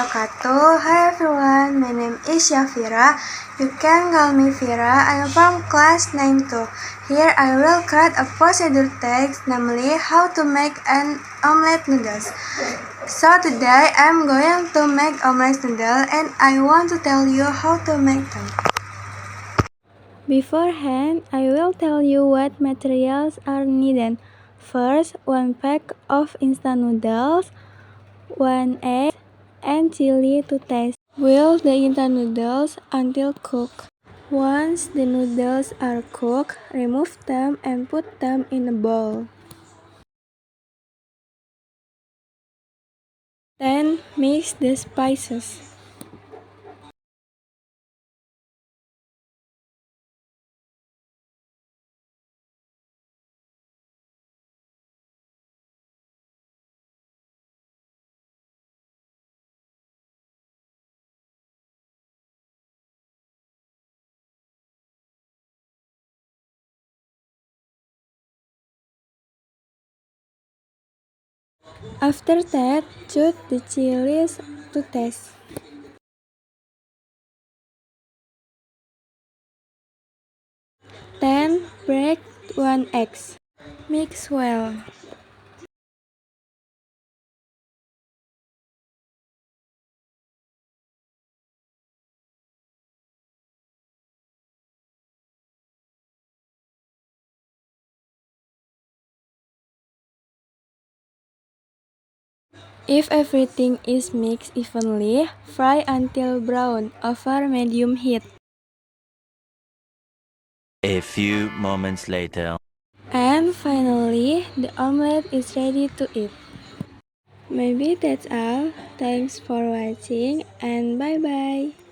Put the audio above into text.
wabarakatuh. Hi everyone, my name is Shafira. You can call me Vira. I'm from class 9-2. Here I will create a procedure text, namely how to make an omelette noodles. So today I'm going to make omelette noodle and I want to tell you how to make them. Beforehand, I will tell you what materials are needed. First, 1 pack of instant noodles, 1 egg, and chili to taste. Boil the instant noodles until cooked. Once the noodles are cooked, remove them and put them in a bowl. Then mix the spices. After that, choose the chilies to taste. Then break 1 egg. Mix well. If everything is mixed evenly, fry until brown over medium heat. A few moments later. And finally, the omelette is ready to eat. Maybe that's all. Thanks for watching and bye bye.